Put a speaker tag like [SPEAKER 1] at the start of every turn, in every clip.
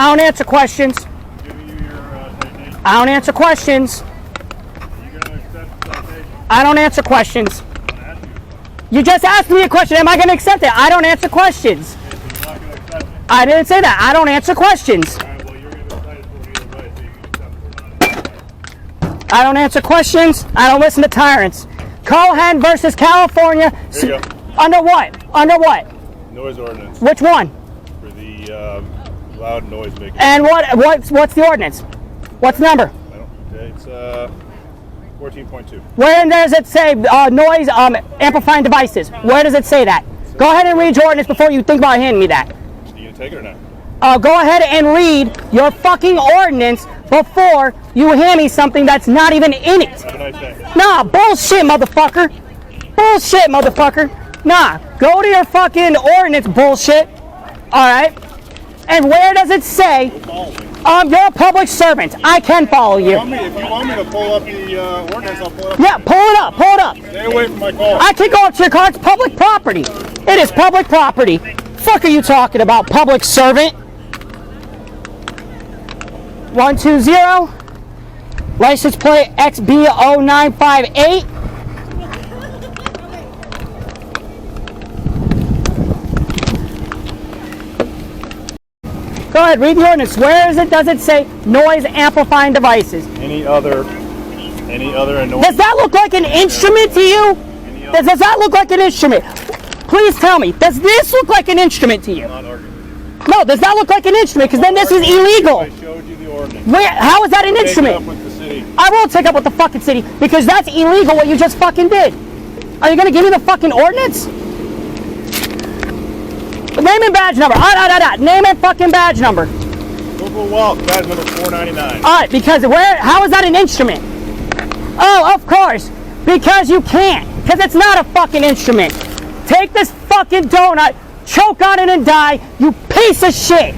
[SPEAKER 1] I don't answer questions. I don't answer questions. I don't answer questions. You just asked me a question. Am I going to accept it? I don't answer questions. I didn't say that. I don't answer questions. I don't answer questions. I don't listen to tyrants. Cohen versus California. Under what? Under what?
[SPEAKER 2] Noise ordinance.
[SPEAKER 1] Which one?
[SPEAKER 2] For the loud noise making.
[SPEAKER 1] And what's the ordinance? What's the number?
[SPEAKER 2] It's 14.2.
[SPEAKER 1] Where does it say noise amplifying devices? Where does it say that? Go ahead and read your ordinance before you think about handing me that.
[SPEAKER 2] You gonna take it or not?
[SPEAKER 1] Go ahead and read your fucking ordinance before you hand me something that's not even in it.
[SPEAKER 2] Have a nice day.
[SPEAKER 1] Nah, bullshit, motherfucker. Bullshit, motherfucker. Nah, go to your fucking ordinance, bullshit. All right? And where does it say, you're a public servant. I can follow you.
[SPEAKER 2] If you want me to pull up the ordinance, I'll pull it up.
[SPEAKER 1] Yeah, pull it up, pull it up.
[SPEAKER 2] Stay away from my car.
[SPEAKER 1] I can go up to your car. It's public property. It is public property. Fuck are you talking about, public servant? 120. License plate XB0958. Go ahead, read the ordinance. Where is it? Does it say noise amplifying devices?
[SPEAKER 2] Any other annoying.
[SPEAKER 1] Does that look like an instrument to you? Does that look like an instrument? Please tell me. Does this look like an instrument to you?
[SPEAKER 2] I'm not arguing.
[SPEAKER 1] No, does that look like an instrument? Because then this is illegal.
[SPEAKER 2] I showed you the ordinance.
[SPEAKER 1] Where? How is that an instrument?
[SPEAKER 2] Take it up with the city.
[SPEAKER 1] I will take up with the fucking city because that's illegal what you just fucking did. Are you gonna give me the fucking ordinance? Name and badge number. Name and fucking badge number.
[SPEAKER 2] Local Woelk, badge number 499.
[SPEAKER 1] All right, because how is that an instrument? Oh, of course. Because you can't. Because it's not a fucking instrument. Take this fucking donut, choke on it and die, you piece of shit.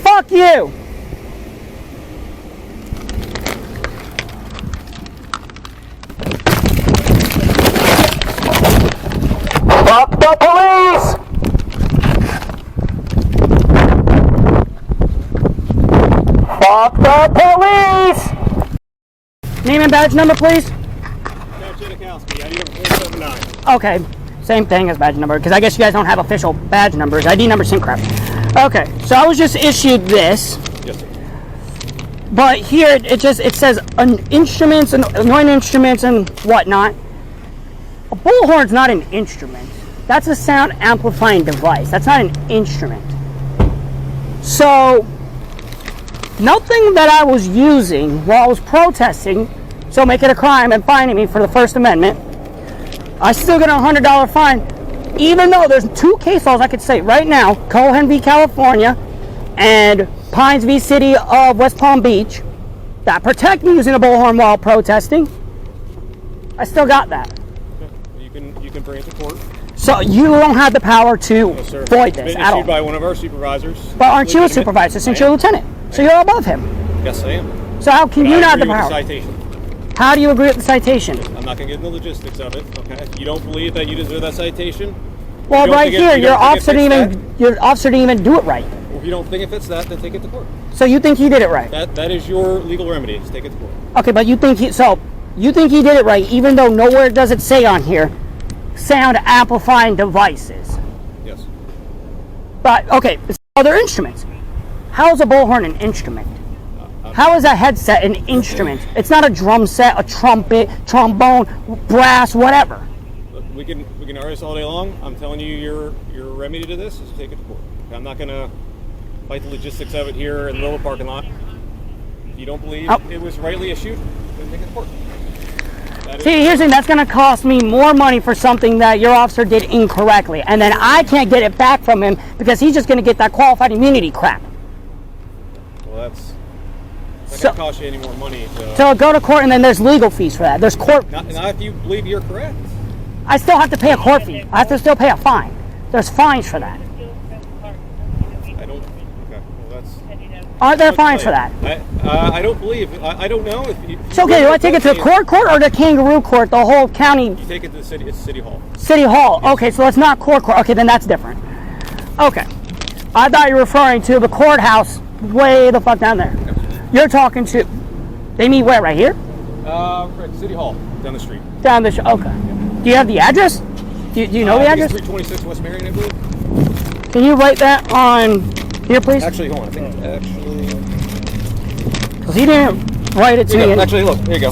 [SPEAKER 1] Fuck you. Fuck the police! Fuck the police! Name and badge number, please. Okay, same thing as badge number, because I guess you guys don't have official badge numbers. ID number, same crap. Okay, so I was just issued this.
[SPEAKER 2] Yes, sir.
[SPEAKER 1] But here it says instruments and annoying instruments and whatnot. A bullhorn's not an instrument. That's a sound amplifying device. That's not an instrument. So nothing that I was using while I was protesting, so make it a crime and fining me for the First Amendment, I still get a $100 fine, even though there's two case laws I could say right now, Cohen v. California and Pines v. City of West Palm Beach, that protect me using a bullhorn while protesting. I still got that.
[SPEAKER 2] You can bring it to court.
[SPEAKER 1] So you don't have the power to void this at all.
[SPEAKER 2] Issued by one of our supervisors.
[SPEAKER 1] But aren't you a supervisor since you're a lieutenant? So you're above him.
[SPEAKER 2] Yes, I am.
[SPEAKER 1] So how can you not have the power?
[SPEAKER 2] Citation.
[SPEAKER 1] How do you agree with the citation?
[SPEAKER 2] I'm not going to get into the logistics of it. Okay. You don't believe that you deserve that citation?
[SPEAKER 1] Well, right here, your officer didn't even do it right.
[SPEAKER 2] Well, if you don't think it fits that, then take it to court.
[SPEAKER 1] So you think he did it right?
[SPEAKER 2] That is your legal remedy. Just take it to court.
[SPEAKER 1] Okay, but you think he did it right, even though nowhere does it say on here sound amplifying devices.
[SPEAKER 2] Yes.
[SPEAKER 1] But okay, it's other instruments. How is a bullhorn an instrument? How is a headset an instrument? It's not a drum set, a trumpet, trombone, brass, whatever.
[SPEAKER 2] Look, we can argue this all day long. I'm telling you, your remedy to this is to take it to court. I'm not going to fight the logistics of it here in the middle of the parking lot. If you don't believe it was rightly issued, then take it to court. See, here's the thing, that's going to cost me more money for something that your officer did incorrectly, and then I can't get it back from him because he's just going to get that qualified immunity crap. Well, that's not going to cost you any more money. So go to court, and then there's legal fees for that. There's court. Not if you believe you're correct. I still have to pay a court fee. I have to still pay a fine. There's fines for that. I don't. Okay. Well, that's. Aren't there fines for that? I don't believe. I don't know if. It's okay. Do I take it to the court or the kangaroo court? The whole county. You take it to the city. It's city hall. City hall. Yes. Okay, so it's not court. Okay, then that's different.
[SPEAKER 1] Okay. I thought you were referring to the courthouse way the fuck down there. You're talking to... They meet where, right here?
[SPEAKER 2] Right, City Hall, down the street.
[SPEAKER 1] Down the street, okay. Do you have the address? Do you know the address?
[SPEAKER 2] 326 West Marion, I believe.
[SPEAKER 1] Can you write that on here, please?
[SPEAKER 2] Actually, hold on. I think
[SPEAKER 1] Because he didn't write it to me.
[SPEAKER 2] Actually, look, there you go.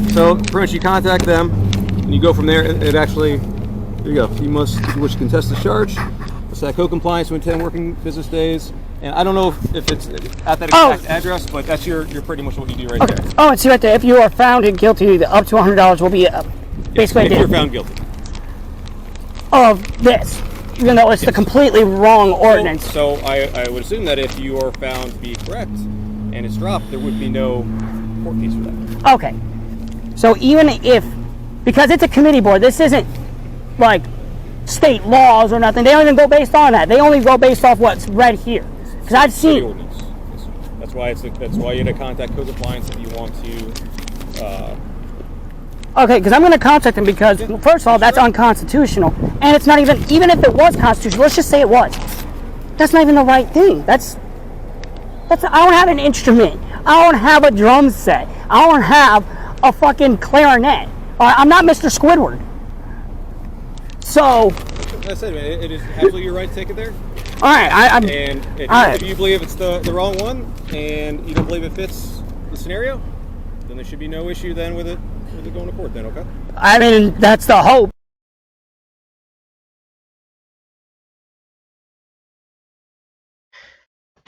[SPEAKER 2] So, pretty much you contact them, and you go from there. It actually, there you go. You must, if you wish to contest the charge, it's that code compliance within 10 working business days. And I don't know if it's at that exact address, but that's your pretty much what you do right there.
[SPEAKER 1] Oh, and see right there, if you are found guilty, up to $100 will be basically
[SPEAKER 2] if you're found guilty
[SPEAKER 1] of this, even though it's the completely wrong ordinance.
[SPEAKER 2] So I would assume that if you are found to be correct and it's dropped, there would be no court case for that.
[SPEAKER 1] Okay. So even if, because it's a committee board, this isn't like state laws or nothing. They don't even go based on that. They only go based off what's read here. Because I've seen.
[SPEAKER 2] Ordinance. That's why you had to contact code compliance if you want to.
[SPEAKER 1] Okay, because I'm going to contact them because first of all, that's unconstitutional, and it's not even if it was constitutional. Let's just say it was. That's not even the right thing. That's. I don't have an instrument. I don't have a drum set. I don't have a fucking clarinet. I'm not Mr. Squidward. So.
[SPEAKER 2] I said it is absolutely your right to take it there.
[SPEAKER 1] All right,
[SPEAKER 2] and if you believe it's the wrong one, and you don't believe it fits the scenario, then there should be no issue then with it going to court. Then, okay?
[SPEAKER 1] I mean, that's the hope.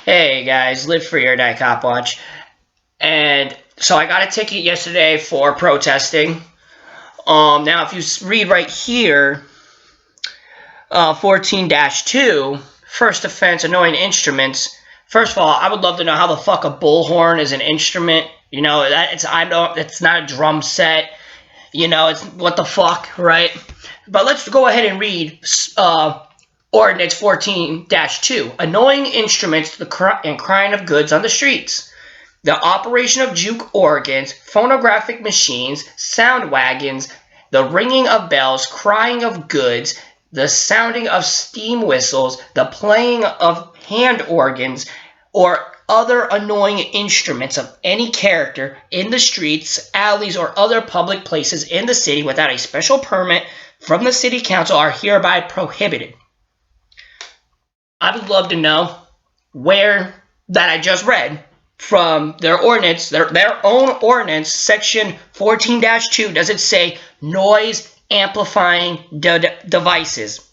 [SPEAKER 3] Hey guys, Live Free or Die Cop Watch. And so I got a ticket yesterday for protesting. Now if you read right here, 14-2, first offense, annoying instruments. First of all, I would love to know how the fuck a bullhorn is an instrument. You know, it's not a drum set. You know, it's what the fuck, right? But let's go ahead and read Ordinance 14-2, annoying instruments and crying of goods on the streets. The operation of juke organs, phonographic machines, sound wagons, the ringing of bells, crying of goods, the sounding of steam whistles, the playing of hand organs, or other annoying instruments of any character in the streets, alleys, or other public places in the city without a special permit from the city council are hereby prohibited. I would love to know where that I just read from their ordinance, their own ordinance, section 14-2, does it say noise amplifying devices?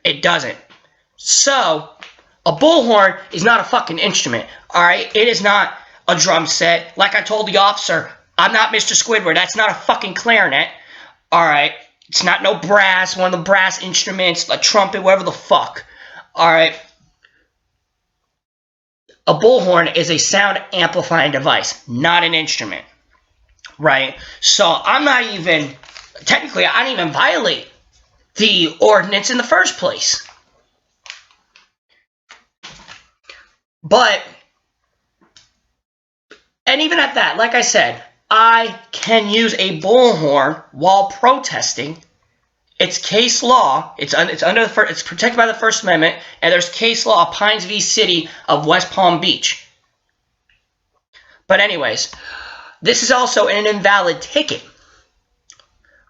[SPEAKER 3] It doesn't. So, a bullhorn is not a fucking instrument, alright? It is not a drum set. Like I told the officer, I'm not Mr. Squidward. That's not a fucking clarinet, alright? It's not no brass, one of the brass instruments, a trumpet, whatever the fuck, alright? A bullhorn is a sound amplifying device, not an instrument, right? So I'm not even, technically I didn't even violate the ordinance in the first place. But, and even at that, like I said, I can use a bullhorn while protesting. It's case law. It's protected by the First Amendment, and there's case law of Pines v. City of West Palm Beach. But anyways, this is also an invalid ticket.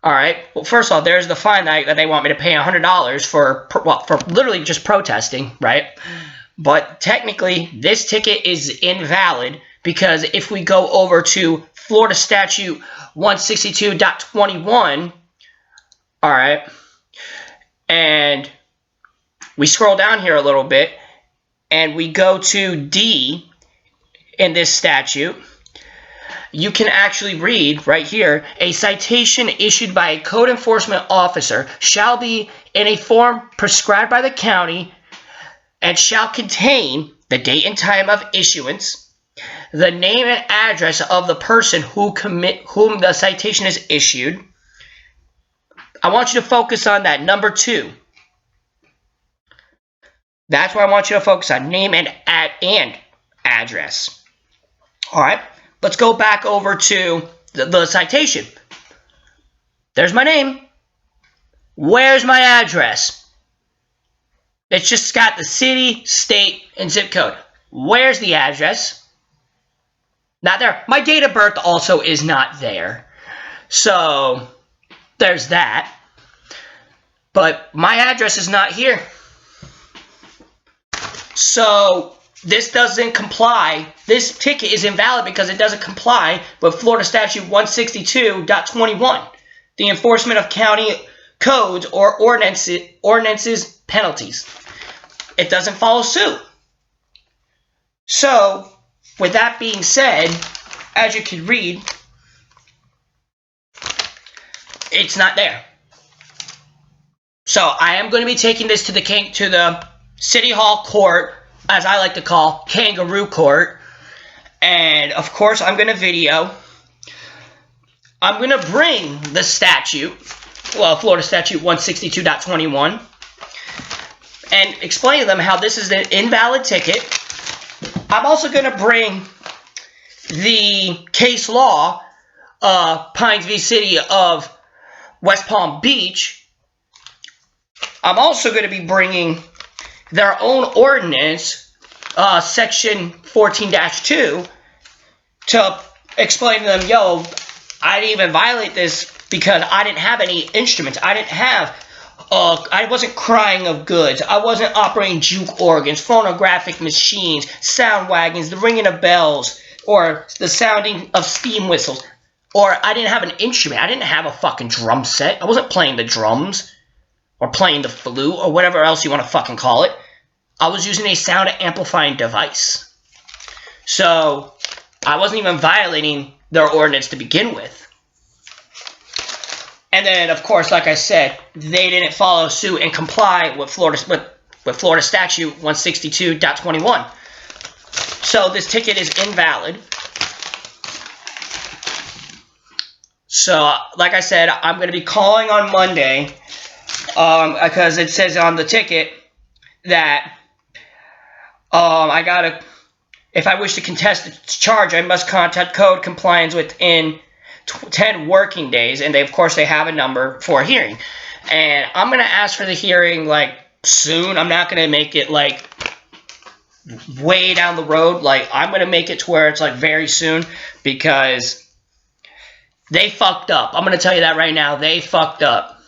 [SPEAKER 3] All right. Well, first of all, there's the fine that they want me to pay $100 for literally just protesting, right? But technically, this ticket is invalid because if we go over to Florida Statute 162.21, all right, and we scroll down here a little bit, and we go to D in this statute, you can actually read right here, a citation issued by a code enforcement officer shall be in a form prescribed by the county and shall contain the date and time of issuance, the name and address of the person whom the citation is issued. I want you to focus on that number 2. That's what I want you to focus on, name and address. All right, let's go back over to the citation. There's my name. Where's my address? It's just got the city, state, and zip code. Where's the address? Not there. My date of birth also is not there. So, there's that. But my address is not here. So, this doesn't comply. This ticket is invalid because it doesn't comply with Florida Statute 162.21. The enforcement of county codes or ordinances penalties. It doesn't follow suit. So, with that being said, as you can read, it's not there. So, I am going to be taking this to the City Hall Court, as I like to call Kangaroo Court. And, of course, I'm going to video. I'm going to bring the statute, well, Florida Statute 162.21, and explain to them how this is an invalid ticket. I'm also going to bring the case law, Pines v. City of West Palm Beach. I'm also going to be bringing their own ordinance, section 14-2, to explain to them, yo, I didn't even violate this because I didn't have any instruments. I didn't have, I wasn't crying of goods. I wasn't operating juke organs, phonographic machines, sound wagons, the ringing of bells, or the sounding of steam whistles. Or I didn't have an instrument. I didn't have a fucking drum set. I wasn't playing the drums, or playing the flute, or whatever else you want to fucking call it. I was using a sound amplifying device. So, I wasn't even violating their ordinance to begin with. And then, of course, like I said, they didn't follow suit and comply with Florida Statute 162.21. So, this ticket is invalid. So, like I said, I'm going to be calling on Monday, because it says on the ticket that if I wish to contest the charge, I must contact code compliance within 10 working days. And of course, they have a number for a hearing. And I'm going to ask for the hearing, like, soon. I'm not going to make it, like, way down the road. Like, I'm going to make it to where it's, like, very soon. Because they fucked up. I'm going to tell you that right now. They fucked up.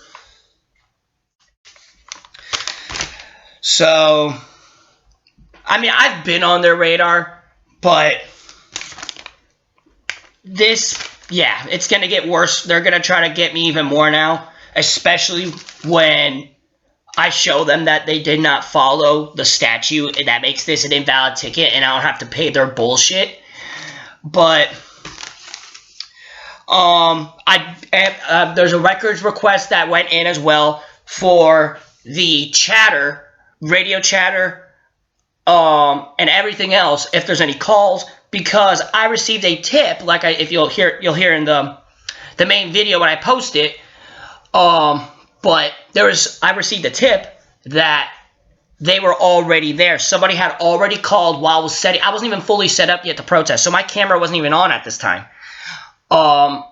[SPEAKER 3] So, I mean, I've been on their radar, but this, yeah, it's going to get worse. They're going to try to get me even more now, especially when I show them that they did not follow the statute, and that makes this an invalid ticket, and I don't have to pay their bullshit. But, there's a records request that went in as well for the chatter, radio chatter, and everything else, if there's any calls, because I received a tip, like if you'll hear in the main video when I post it, but I received a tip that they were already there. Somebody had already called while I was setting. I wasn't even fully set up yet to protest, so my camera wasn't even on at this time. I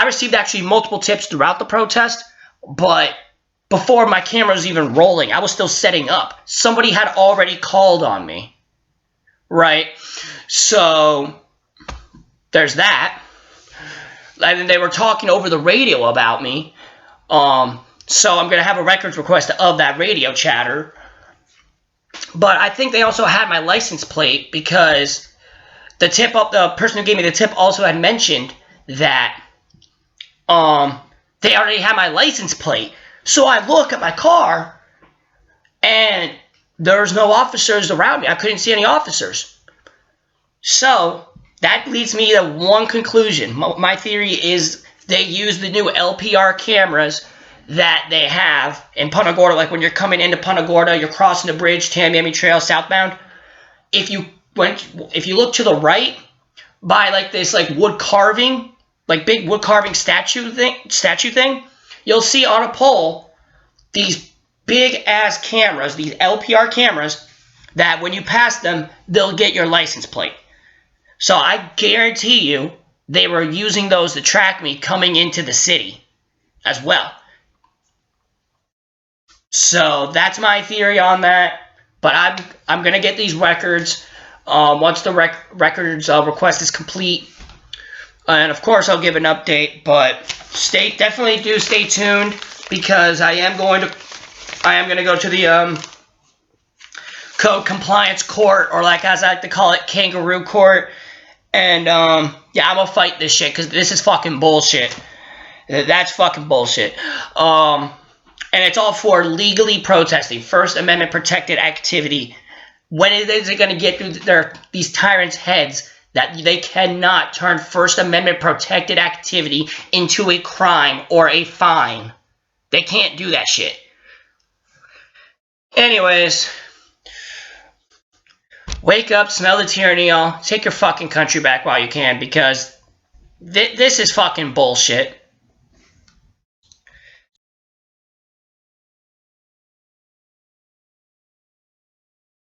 [SPEAKER 3] received actually multiple tips throughout the protest, but before my camera was even rolling, I was still setting up. Somebody had already called on me, right? So, there's that. And then they were talking over the radio about me. So I'm going to have a records request of that radio chatter. But I think they also had my license plate, because the person who gave me the tip also had mentioned that they already had my license plate. So I look at my car, and there's no officers around me. I couldn't see any officers. So that leads me to one conclusion. My theory is they use the new LPR cameras that they have in Punta Gorda. Like when you're coming into Punta Gorda, you're crossing the bridge, Tamiami Trail southbound. If you look to the right by like this like wood carving, like big wood carving statue thing, you'll see on a pole these big ass cameras, these LPR cameras, that when you pass them, they'll get your license plate. So I guarantee you they were using those to track me coming into the city as well. So that's my theory on that. But I'm gonna get these records once the records request is complete, and of course I'll give an update. But definitely do stay tuned, because I am gonna go to the code compliance court, or like as I like to call it, kangaroo court. And yeah, I'm gonna fight this shit, because this is fucking bullshit. That's fucking bullshit. And it's all for legally protesting, First Amendment protected activity. When is it going to get through these tyrants' heads that they cannot turn First Amendment protected activity into a crime or a fine? They can't do that shit. Anyways, wake up, smell the tyranny, y'all. Take your fucking country back while you can, because this is fucking bullshit.